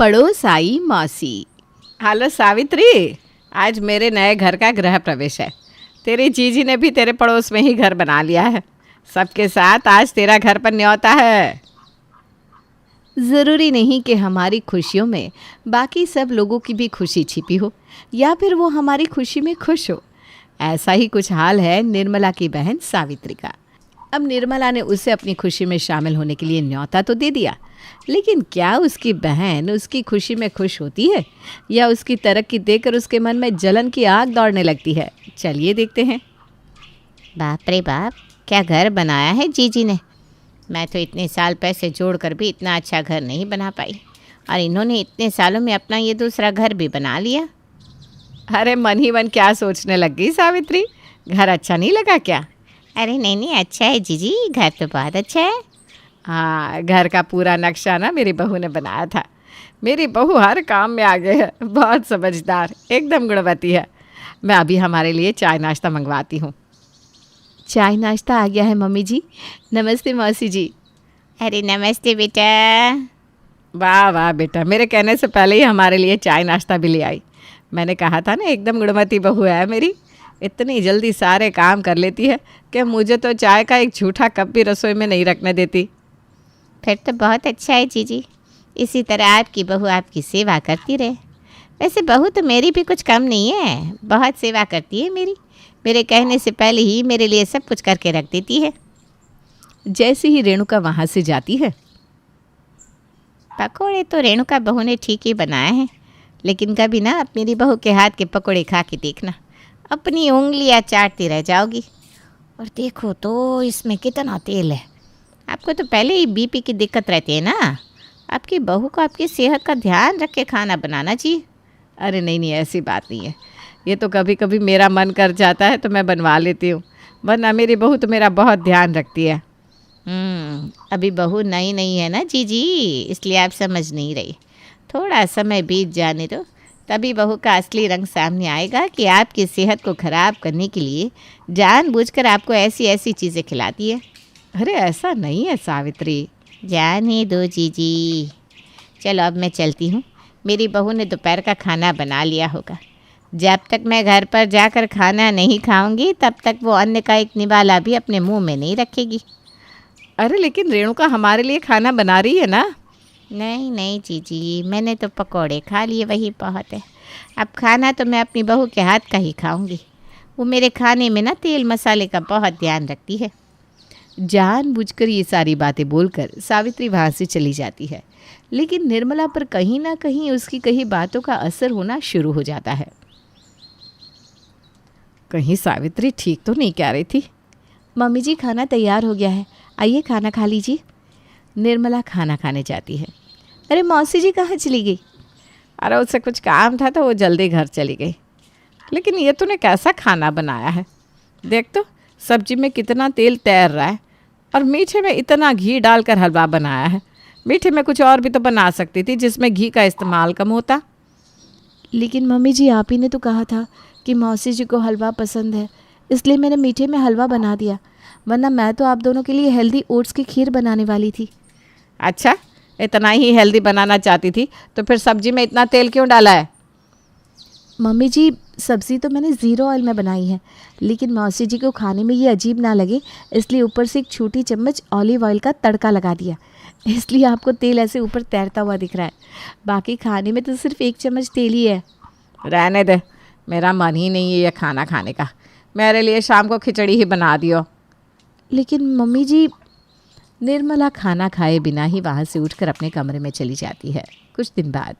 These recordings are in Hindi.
पड़ोस आई मौसी। हेलो सावित्री, आज मेरे नए घर का गृह प्रवेश है। तेरी जीजी ने भी तेरे पड़ोस में ही घर बना लिया है। सबके साथ आज तेरा घर पर न्योता है। ज़रूरी नहीं कि हमारी खुशियों में बाकी सब लोगों की भी खुशी छिपी हो या फिर वो हमारी खुशी में खुश हो। ऐसा ही कुछ हाल है निर्मला की बहन सावित्री का। अब निर्मला ने उसे अपनी खुशी में शामिल होने के लिए न्योता तो दे दिया, लेकिन क्या उसकी बहन उसकी खुशी में खुश होती है या उसकी तरक्की देखकर उसके मन में जलन की आग दौड़ने लगती है? चलिए देखते हैं। बाप रे बाप, क्या घर बनाया है जीजी ने। मैं तो इतने साल पैसे जोड़कर भी इतना अच्छा घर नहीं बना पाई, और इन्होंने इतने सालों में अपना ये दूसरा घर भी बना लिया। अरे मन ही मन क्या सोचने लग गई सावित्री? घर अच्छा नहीं लगा क्या? अरे नहीं, अच्छा है जीजी, घर तो बहुत अच्छा है। हाँ, घर का पूरा नक्शा ना मेरी बहू ने बनाया था। मेरी बहू हर काम में आगे है, बहुत समझदार, एकदम गुणवती है। मैं अभी हमारे लिए चाय नाश्ता मंगवाती हूँ। चाय नाश्ता आ गया है मम्मी जी। नमस्ते मौसी जी। अरे नमस्ते बेटा। वाह वाह बेटा, मेरे कहने से पहले ही हमारे लिए चाय नाश्ता भी ले आई। मैंने कहा था ना, एकदम गुणवती बहू है मेरी। इतनी जल्दी सारे काम कर लेती है कि मुझे तो चाय का एक झूठा कप भी रसोई में नहीं रखने देती। फिर तो बहुत अच्छा है जीजी, इसी तरह आपकी बहू आपकी सेवा करती रहे। वैसे बहू तो मेरी भी कुछ कम नहीं है, बहुत सेवा करती है मेरी। मेरे कहने से पहले ही मेरे लिए सब कुछ करके रख देती है। जैसे ही रेणुका वहाँ से जाती है। पकोड़े तो रेणुका बहू ने ठीक ही बनाए हैं, लेकिन कभी ना मेरी बहू के हाथ के पकोड़े खा के देखना, अपनी उंगलियां चाटती रह जाओगी। और देखो तो इसमें कितना तेल है। आपको तो पहले ही बीपी की दिक्कत रहती है ना, आपकी बहू को आपकी सेहत का ध्यान रख के खाना बनाना चाहिए। अरे नहीं, ऐसी बात नहीं है। ये तो कभी कभी मेरा मन कर जाता है तो मैं बनवा लेती हूँ, वरना मेरी बहू तो मेरा बहुत ध्यान रखती है। अभी बहू नई नहीं है ना जीजी, इसलिए आप समझ नहीं रही। थोड़ा समय बीत जाने दो, तभी बहू का असली रंग सामने आएगा कि आपकी सेहत को ख़राब करने के लिए जानबूझकर आपको ऐसी ऐसी चीज़ें खिलाती है। अरे ऐसा नहीं है सावित्री। जाने दो जीजी। चलो अब मैं चलती हूँ, मेरी बहू ने दोपहर का खाना बना लिया होगा। जब तक मैं घर पर जाकर खाना नहीं खाऊंगी तब तक वो अन्न का एक निवाला भी अपने मुंह में नहीं रखेगी। अरे लेकिन रेणुका हमारे लिए खाना बना रही है ना। नहीं जीजी, मैंने तो पकोड़े खा लिए, वही बहुत है। अब खाना तो मैं अपनी बहू के हाथ का ही खाऊंगी। वो मेरे खाने में ना तेल मसाले का बहुत ध्यान रखती है। जानबूझकर ये सारी बातें बोलकर सावित्री वहाँ से चली जाती है, लेकिन निर्मला पर कहीं ना कहीं उसकी कही बातों का असर होना शुरू हो जाता है। कहीं सावित्री ठीक तो नहीं कह रही थी। मम्मी जी, खाना तैयार हो गया है, आइए खाना खा लीजिए। निर्मला खाना खाने जाती है। अरे मौसी जी कहाँ चली गई? अरे उससे कुछ काम था तो वो जल्दी घर चली गई। लेकिन ये तूने कैसा खाना बनाया है? देख तो, सब्जी में कितना तेल तैर रहा है, और मीठे में इतना घी डालकर हलवा बनाया है। मीठे में कुछ और भी तो बना सकती थी जिसमें घी का इस्तेमाल कम होता। लेकिन मम्मी जी, आप ही ने तो कहा था कि मौसी जी को हलवा पसंद है, इसलिए मैंने मीठे में हलवा बना दिया, वरना मैं तो आप दोनों के लिए हेल्दी ओट्स की खीर बनाने वाली थी। अच्छा, इतना ही हेल्दी बनाना चाहती थी तो फिर सब्जी में इतना तेल क्यों डाला है? मम्मी जी, सब्ज़ी तो मैंने ज़ीरो ऑयल में बनाई है, लेकिन मौसी जी को खाने में ये अजीब ना लगे इसलिए ऊपर से एक छोटी चम्मच ऑलिव ऑयल का तड़का लगा दिया, इसलिए आपको तेल ऐसे ऊपर तैरता हुआ दिख रहा है। बाकी खाने में तो सिर्फ 1 चम्मच तेल ही है। रहने दे, मेरा मन ही नहीं है ये खाना खाने का। मेरे लिए शाम को खिचड़ी ही बना दियो। लेकिन मम्मी जी। निर्मला खाना खाए बिना ही वहाँ से उठकर अपने कमरे में चली जाती है। कुछ दिन बाद।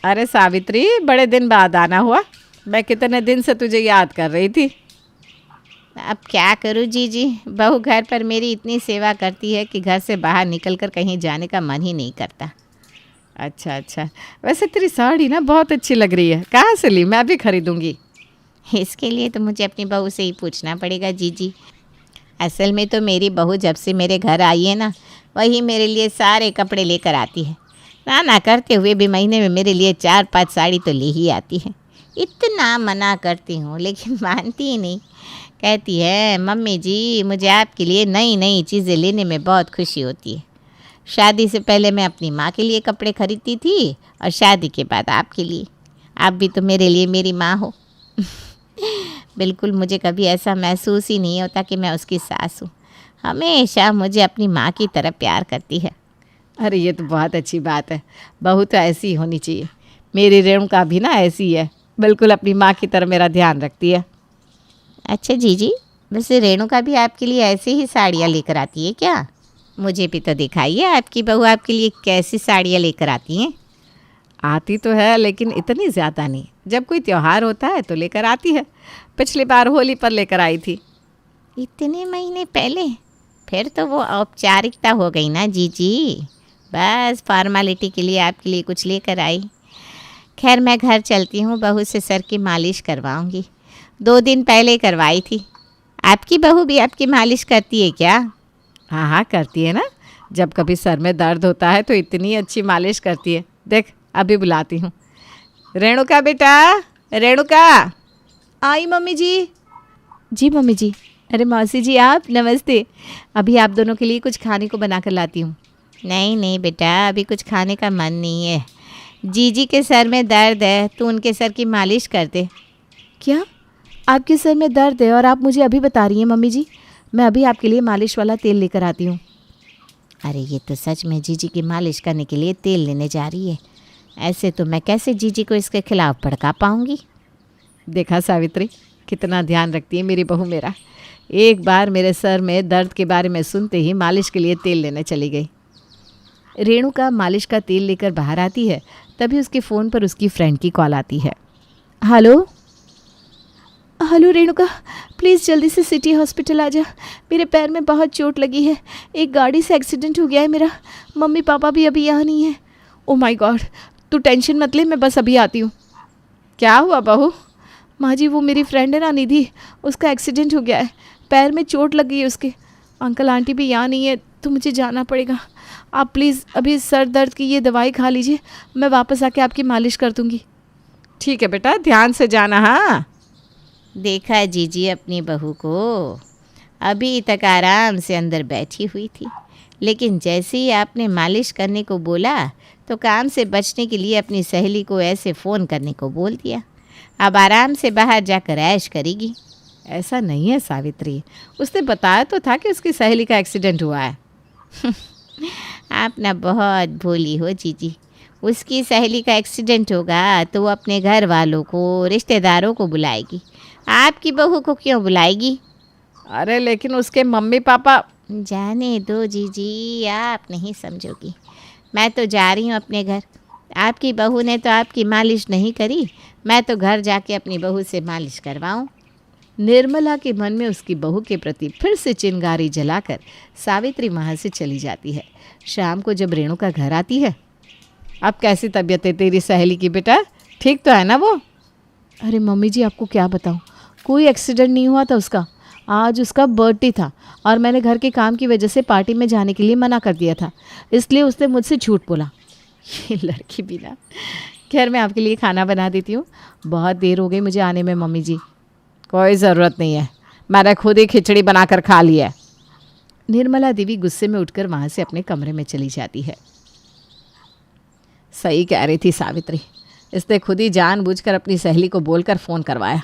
अरे सावित्री, बड़े दिन बाद आना हुआ। मैं कितने दिन से तुझे याद कर रही थी। अब क्या करूँ जीजी, बहू घर पर मेरी इतनी सेवा करती है कि घर से बाहर निकलकर कहीं जाने का मन ही नहीं करता। अच्छा, वैसे तेरी साड़ी ना बहुत अच्छी लग रही है, कहाँ से ली? मैं भी खरीदूंगी। इसके लिए तो मुझे अपनी बहू से ही पूछना पड़ेगा जीजी। असल में तो मेरी बहू जब से मेरे घर आई है ना, वही मेरे लिए सारे कपड़े लेकर आती है। ना करते हुए भी महीने में मेरे लिए 4-5 साड़ी तो ले ही आती है। इतना मना करती हूँ लेकिन मानती ही नहीं। कहती है, मम्मी जी मुझे आपके लिए नई नई चीज़ें लेने में बहुत खुशी होती है। शादी से पहले मैं अपनी माँ के लिए कपड़े खरीदती थी और शादी के बाद आपके लिए। आप भी तो मेरे लिए मेरी माँ हो। बिल्कुल मुझे कभी ऐसा महसूस ही नहीं होता कि मैं उसकी सास हूँ। हमेशा मुझे अपनी माँ की तरह प्यार करती है। अरे ये तो बहुत अच्छी बात है, बहू तो ऐसी ही होनी चाहिए। मेरी रेणुका भी ना ऐसी ही है, बिल्कुल अपनी माँ की तरह मेरा ध्यान रखती है। अच्छा जीजी, वैसे रेणुका भी आपके लिए ऐसे ही साड़ियाँ लेकर आती है क्या? मुझे भी तो दिखाइए आपकी बहू आपके लिए कैसी साड़ियाँ लेकर आती हैं। आती तो है लेकिन इतनी ज़्यादा नहीं, जब कोई त्यौहार होता है तो लेकर आती है। पिछली बार होली पर लेकर आई थी। इतने महीने पहले? फिर तो वो औपचारिकता हो गई ना जीजी, बस फॉर्मेलिटी के लिए आपके लिए कुछ लेकर आई। खैर मैं घर चलती हूँ, बहू से सर की मालिश करवाऊँगी। 2 दिन पहले करवाई थी। आपकी बहू भी आपकी मालिश करती है क्या? हाँ हाँ करती है ना, जब कभी सर में दर्द होता है तो इतनी अच्छी मालिश करती है। देख अभी बुलाती हूँ। रेणुका बेटा, रेणुका। आई मम्मी जी। जी मम्मी जी। अरे मौसी जी आप, नमस्ते। अभी आप दोनों के लिए कुछ खाने को बना कर लाती हूँ। नहीं नहीं बेटा, अभी कुछ खाने का मन नहीं है। जीजी के सर में दर्द है, तू उनके सर की मालिश कर दे। क्या आपके सर में दर्द है और आप मुझे अभी बता रही हैं मम्मी जी? मैं अभी आपके लिए मालिश वाला तेल लेकर आती हूँ। अरे ये तो सच में जीजी की मालिश करने के लिए तेल लेने जा रही है। ऐसे तो मैं कैसे जीजी को इसके खिलाफ भड़का पाऊँगी। देखा सावित्री, कितना ध्यान रखती है मेरी बहू मेरा। एक बार मेरे सर में दर्द के बारे में सुनते ही मालिश के लिए तेल लेने चली गई। रेणुका मालिश का तेल लेकर बाहर आती है, तभी उसके फ़ोन पर उसकी फ्रेंड की कॉल आती है। हेलो हेलो रेणुका, प्लीज़ जल्दी से सिटी हॉस्पिटल आ जा। मेरे पैर में बहुत चोट लगी है, एक गाड़ी से एक्सीडेंट हो गया है मेरा। मम्मी पापा भी अभी यहाँ नहीं है। ओ माय गॉड, तू टेंशन मत ले, मैं बस अभी आती हूँ। क्या हुआ बहू? माँ जी वो मेरी फ्रेंड है ना निधि, उसका एक्सीडेंट हो गया है, पैर में चोट लगी है उसके। अंकल आंटी भी यहाँ नहीं है तो मुझे जाना पड़ेगा। आप प्लीज़ अभी सर दर्द की ये दवाई खा लीजिए, मैं वापस आके आपकी मालिश कर दूँगी। ठीक है बेटा, ध्यान से जाना। हाँ देखा जीजी अपनी बहू को, अभी तक आराम से अंदर बैठी हुई थी, लेकिन जैसे ही आपने मालिश करने को बोला तो काम से बचने के लिए अपनी सहेली को ऐसे फ़ोन करने को बोल दिया। अब आराम से बाहर जाकर ऐश करेगी। ऐसा नहीं है सावित्री, उसने बताया तो था कि उसकी सहेली का एक्सीडेंट हुआ है। आप ना बहुत भोली हो जीजी। उसकी सहेली का एक्सीडेंट होगा तो वो अपने घर वालों को, रिश्तेदारों को बुलाएगी, आपकी बहू को क्यों बुलाएगी? अरे लेकिन उसके मम्मी पापा। जाने दो जीजी, आप नहीं समझोगी। मैं तो जा रही हूँ अपने घर। आपकी बहू ने तो आपकी मालिश नहीं करी, मैं तो घर जाके अपनी बहू से मालिश करवाऊँ। निर्मला के मन में उसकी बहू के प्रति फिर से चिंगारी जलाकर सावित्री वहाँ से चली जाती है। शाम को जब रेणुका घर आती है, अब कैसी तबीयत है तेरी सहेली की बेटा? ठीक तो है ना वो? अरे मम्मी जी आपको क्या बताऊँ, कोई एक्सीडेंट नहीं हुआ था उसका। आज उसका बर्थडे था और मैंने घर के काम की वजह से पार्टी में जाने के लिए मना कर दिया था, इसलिए उसने मुझसे झूठ बोला। ये लड़की भी ना। खैर मैं आपके लिए खाना बना देती हूँ, बहुत देर हो गई मुझे आने में मम्मी जी। कोई ज़रूरत नहीं है, मैंने खुद ही खिचड़ी बनाकर खा ली है। निर्मला देवी गुस्से में उठकर वहाँ से अपने कमरे में चली जाती है। सही कह रही थी सावित्री, इसने खुद ही जानबूझकर अपनी सहेली को बोलकर फ़ोन करवाया।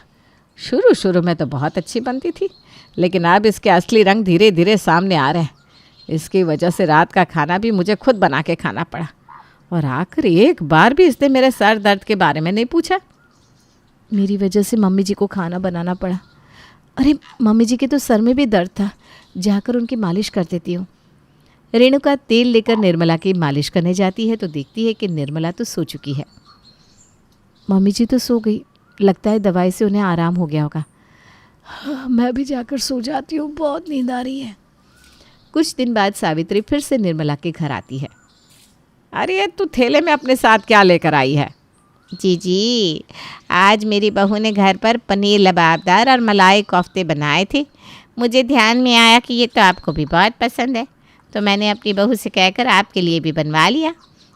शुरू शुरू में तो बहुत अच्छी बनती थी, लेकिन अब इसके असली रंग धीरे धीरे सामने आ रहे हैं। इसकी वजह से रात का खाना भी मुझे खुद बना के खाना पड़ा, और आखिर एक बार भी इसने मेरे सर दर्द के बारे में नहीं पूछा। मेरी वजह से मम्मी जी को खाना बनाना पड़ा। अरे मम्मी जी के तो सर में भी दर्द था, जाकर उनकी मालिश कर देती हूँ। रेणुका तेल लेकर निर्मला की मालिश करने जाती है तो देखती है कि निर्मला तो सो चुकी है। मम्मी जी तो सो गई, लगता है दवाई से उन्हें आराम हो गया होगा। मैं भी जाकर सो जाती हूँ, बहुत नींद आ रही है। कुछ दिन बाद सावित्री फिर से निर्मला के घर आती है। अरे तू थैले में अपने साथ क्या लेकर आई है? जी आज मेरी बहू ने घर पर पनीर लबाबदार और मलाई कोफ्ते बनाए थे। मुझे ध्यान में आया कि ये तो आपको भी बहुत पसंद है, तो मैंने अपनी बहू से कहकर आपके लिए भी बनवा लिया।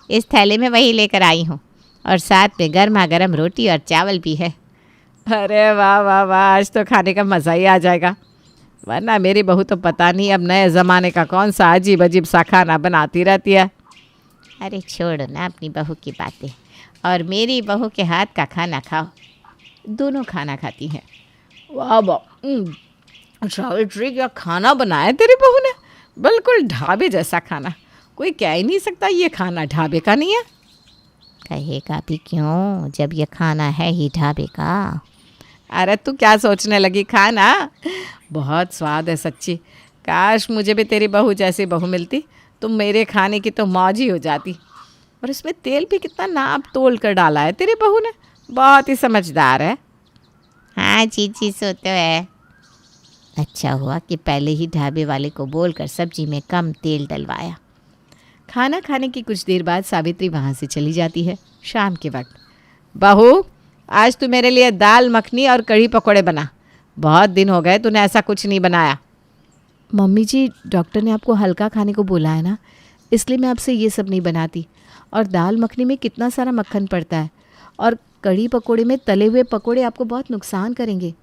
इस थैले में वही लेकर आई हूँ, और साथ में गर्मा गर्म रोटी और चावल भी है। अरे वाह वाह वाह, आज तो खाने का मज़ा ही आ जाएगा। वरना मेरी बहू तो पता नहीं अब नए ज़माने का कौन सा अजीब अजीब सा खाना बनाती रहती है। अरे छोड़ो ना अपनी बहू की बातें, और मेरी बहू के हाथ का खाना खाओ। दोनों खाना खाती हैं। वाह वाह, सावित्री क्या खाना बनाया तेरी बहू ने, बिल्कुल ढाबे जैसा खाना। कोई कह ही नहीं सकता ये खाना ढाबे का नहीं है। कहेगा भी क्यों जब ये खाना है ही ढाबे का। अरे तू क्या सोचने लगी, खाना बहुत स्वाद है सच्ची। काश मुझे भी तेरी बहू जैसी बहू मिलती, तो मेरे खाने की तो मौज ही हो जाती। और इसमें तेल भी कितना नाप तोल कर डाला है तेरी बहू ने, बहुत ही समझदार है। हाँ जीजी सो तो है। अच्छा हुआ कि पहले ही ढाबे वाले को बोलकर सब्जी में कम तेल डलवाया। खाना खाने की कुछ देर बाद सावित्री वहाँ से चली जाती है। शाम के वक्त, बहू आज तू मेरे लिए दाल मखनी और कढ़ी पकौड़े बना, बहुत दिन हो गए तूने ऐसा कुछ नहीं बनाया। मम्मी जी डॉक्टर ने आपको हल्का खाने को बोला है ना, इसलिए मैं आपसे ये सब नहीं बनाती। और दाल मखनी में कितना सारा मक्खन पड़ता है, और कढ़ी पकोड़े में तले हुए पकोड़े आपको बहुत नुकसान करेंगे।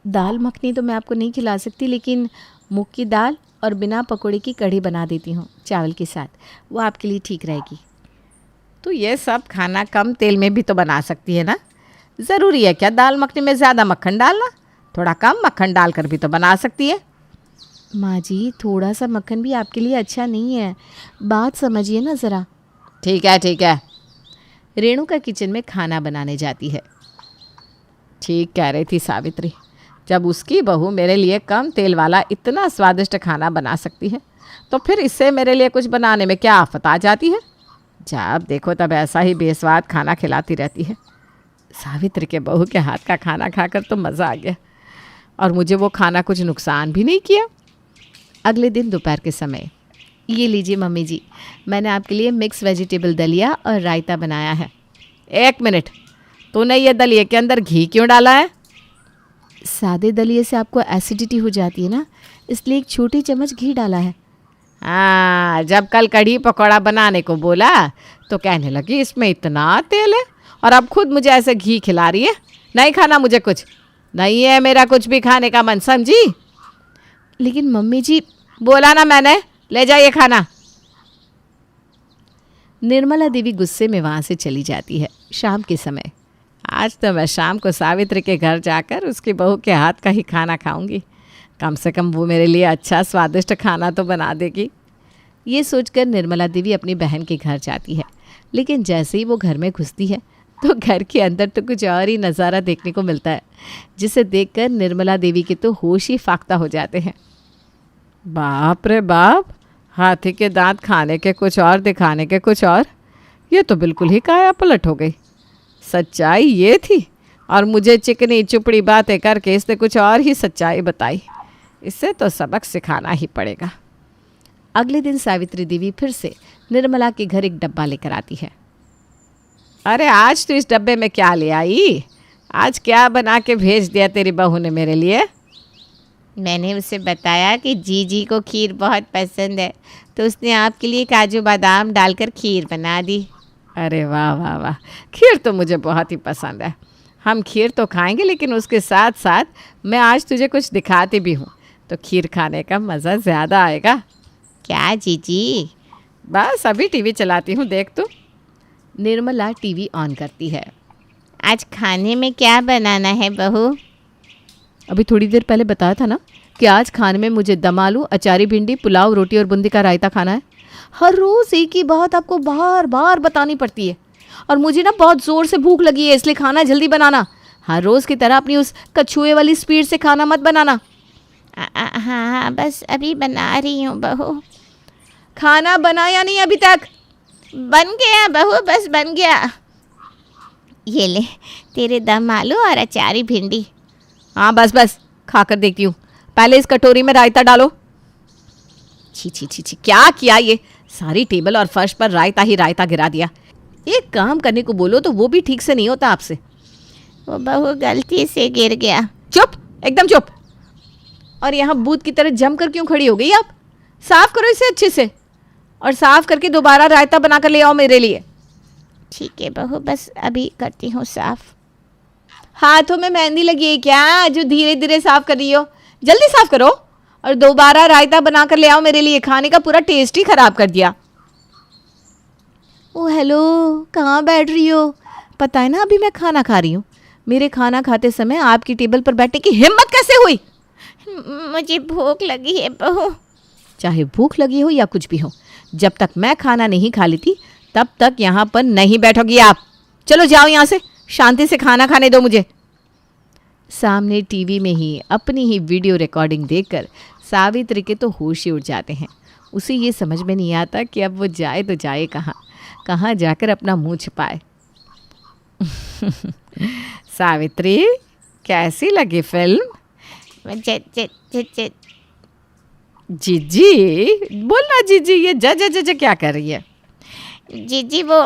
दाल मखनी तो मैं आपको नहीं खिला सकती, लेकिन मूंग की दाल और बिना पकोड़े की कढ़ी बना देती हूँ चावल के साथ, वो आपके लिए ठीक रहेगी। तो ये सब खाना कम तेल में भी तो बना सकती है ना, ज़रूरी है क्या दाल मखनी में ज़्यादा मक्खन डालना? थोड़ा कम मक्खन डालकर भी तो बना सकती है। माँ जी थोड़ा सा मक्खन भी आपके लिए अच्छा नहीं है, बात समझिए ना ज़रा। ठीक है ठीक है। रेणुका किचन में खाना बनाने जाती है। ठीक कह रही थी सावित्री, जब उसकी बहू मेरे लिए कम तेल वाला इतना स्वादिष्ट खाना बना सकती है, तो फिर इससे मेरे लिए कुछ बनाने में क्या आफत आ जाती है। जब देखो तब ऐसा ही बेस्वाद खाना खिलाती रहती है। सावित्री के बहू के हाथ का खाना खाकर तो मज़ा आ गया, और मुझे वो खाना कुछ नुकसान भी नहीं किया। अगले दिन दोपहर के समय, ये लीजिए मम्मी जी, मैंने आपके लिए मिक्स वेजिटेबल दलिया और रायता बनाया है। एक मिनट, तूने ये दलिए के अंदर घी क्यों डाला है? सादे दलिए से आपको एसिडिटी हो जाती है ना, इसलिए एक छोटी चम्मच घी डाला है। हाँ, जब कल कढ़ी पकौड़ा बनाने को बोला तो कहने लगी इसमें इतना तेल है, और अब खुद मुझे ऐसे घी खिला रही है। नहीं खाना मुझे कुछ, नहीं है मेरा कुछ भी खाने का मन, समझी? लेकिन मम्मी जी, बोला ना मैंने, ले जाइए खाना। निर्मला देवी गुस्से में वहाँ से चली जाती है। शाम के समय, आज तो मैं शाम को सावित्री के घर जाकर उसकी बहू के हाथ का ही खाना खाऊंगी। कम से कम वो मेरे लिए अच्छा स्वादिष्ट खाना तो बना देगी। ये सोचकर निर्मला देवी अपनी बहन के घर जाती है। लेकिन जैसे ही वो घर में घुसती है तो घर के अंदर तो कुछ और ही नज़ारा देखने को मिलता है, जिसे देखकर निर्मला देवी के तो होश ही फाख्ता हो जाते हैं। बाप रे बाप, हाथी के दांत खाने के कुछ और, दिखाने के कुछ और। ये तो बिल्कुल ही काया पलट हो गई। सच्चाई ये थी, और मुझे चिकनी चुपड़ी बातें करके इसने कुछ और ही सच्चाई बताई। इससे तो सबक सिखाना ही पड़ेगा। अगले दिन सावित्री देवी फिर से निर्मला के घर एक डब्बा लेकर आती है। अरे आज तो इस डब्बे में क्या ले आई? आज क्या बना के भेज दिया तेरी बहू ने मेरे लिए? मैंने उसे बताया कि जीजी को खीर बहुत पसंद है, तो उसने आपके लिए काजू बादाम डालकर खीर बना दी। अरे वाह वाह वाह, खीर तो मुझे बहुत ही पसंद है। हम खीर तो खाएंगे, लेकिन उसके साथ साथ मैं आज तुझे कुछ दिखाती भी हूँ, तो खीर खाने का मज़ा ज़्यादा आएगा। क्या जीजी? बस अभी टीवी चलाती हूँ, देख तू। निर्मला टीवी ऑन करती है। आज खाने में क्या बनाना है बहू? अभी थोड़ी देर पहले बताया था ना कि आज खाने में मुझे दम आलू, अचारी भिंडी, पुलाव, रोटी और बूंदी का रायता खाना है। हर रोज़ एक ही बात आपको बार बार बतानी पड़ती है, और मुझे ना बहुत ज़ोर से भूख लगी है, इसलिए खाना जल्दी बनाना। हर रोज़ की तरह अपनी उस कछुए वाली स्पीड से खाना मत बनाना। हाँ बस अभी बना रही हूँ बहू। खाना बनाया नहीं अभी तक? बन गया बहू, बस बन गया। ये ले तेरे दम आलू और अचारी भिंडी। हाँ बस बस, खाकर देखती हूँ। पहले इस कटोरी में रायता डालो। छी छी छी छी, क्या किया ये? सारी टेबल और फर्श पर रायता ही रायता गिरा दिया। एक काम करने को बोलो तो वो भी ठीक से नहीं होता आपसे। वो बहू गलती से गिर गया। चुप, एकदम चुप। और यहाँ बूथ की तरह जम कर क्यों खड़ी हो गई आप? साफ करो इसे अच्छे से, और साफ करके दोबारा रायता बना कर ले आओ मेरे लिए। ठीक है बहू, बस अभी करती हूँ साफ। हाथों में मेहंदी लगी है क्या जो धीरे धीरे साफ कर रही हो? जल्दी साफ करो और दोबारा रायता बनाकर ले आओ मेरे लिए, खाने का पूरा टेस्ट ही खराब कर दिया। ओ हेलो, कहाँ बैठ रही हो? पता है ना अभी मैं खाना खा रही हूँ। मेरे खाना खाते समय आपकी टेबल पर बैठने की हिम्मत कैसे हुई? मुझे भूख लगी है बहू। चाहे भूख लगी हो या कुछ भी हो, जब तक मैं खाना नहीं खा लेती तब तक यहाँ पर नहीं बैठोगी आप। चलो जाओ यहाँ से, शांति से खाना खाने दो मुझे। सामने टीवी में ही अपनी ही वीडियो रिकॉर्डिंग देखकर सावित्री के तो होश ही उड़ जाते हैं। उसे ये समझ में नहीं आता कि अब वो जाए तो जाए कहाँ, कहाँ जाकर अपना मुंह छिपाए। सावित्री, कैसी लगी फिल्म? जीजी बोलना, जीजी ये जज क्या कर रही है? जीजी वो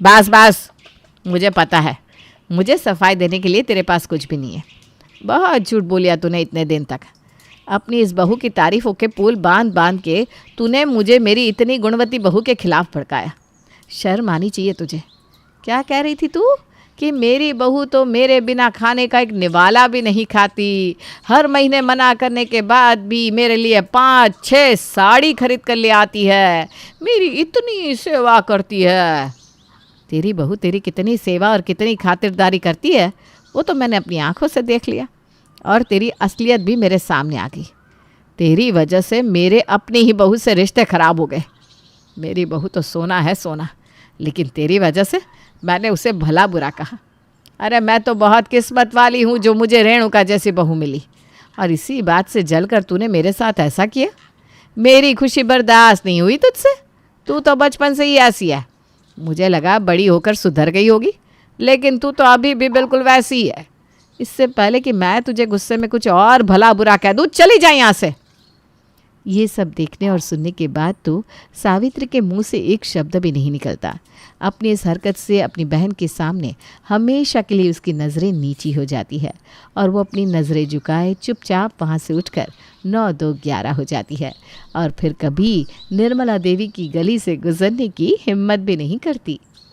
बस मुझे पता है, मुझे सफाई देने के लिए तेरे पास कुछ भी नहीं है। बहुत झूठ बोलिया तूने इतने दिन तक। अपनी इस बहू की तारीफों के पुल बांध बांध के तूने मुझे मेरी इतनी गुणवती बहू के खिलाफ भड़काया। शर्म आनी चाहिए तुझे। क्या कह रही थी तू कि मेरी बहू तो मेरे बिना खाने का एक निवाला भी नहीं खाती, हर महीने मना करने के बाद भी मेरे लिए 5-6 साड़ी खरीद कर ले आती है, मेरी इतनी सेवा करती है। तेरी बहू तेरी कितनी सेवा और कितनी खातिरदारी करती है वो तो मैंने अपनी आंखों से देख लिया, और तेरी असलियत भी मेरे सामने आ गई। तेरी वजह से मेरे अपनी ही बहू से रिश्ते ख़राब हो गए। मेरी बहू तो सोना है सोना, लेकिन तेरी वजह से मैंने उसे भला बुरा कहा। अरे मैं तो बहुत किस्मत वाली हूँ जो मुझे रेणुका जैसी बहू मिली, और इसी बात से जलकर तूने मेरे साथ ऐसा किया। मेरी खुशी बर्दाश्त नहीं हुई तुझसे। तू तो बचपन से ही ऐसी है। मुझे लगा बड़ी होकर सुधर गई होगी, लेकिन तू तो अभी भी बिल्कुल वैसी ही है। इससे पहले कि मैं तुझे गुस्से में कुछ और भला बुरा कह दूँ, चली जा यहाँ से। ये सब देखने और सुनने के बाद तो सावित्री के मुंह से एक शब्द भी नहीं निकलता। अपनी इस हरकत से अपनी बहन के सामने हमेशा के लिए उसकी नज़रें नीची हो जाती है, और वो अपनी नज़रें झुकाए चुपचाप वहाँ से उठकर 9-2-11 हो जाती है, और फिर कभी निर्मला देवी की गली से गुजरने की हिम्मत भी नहीं करती।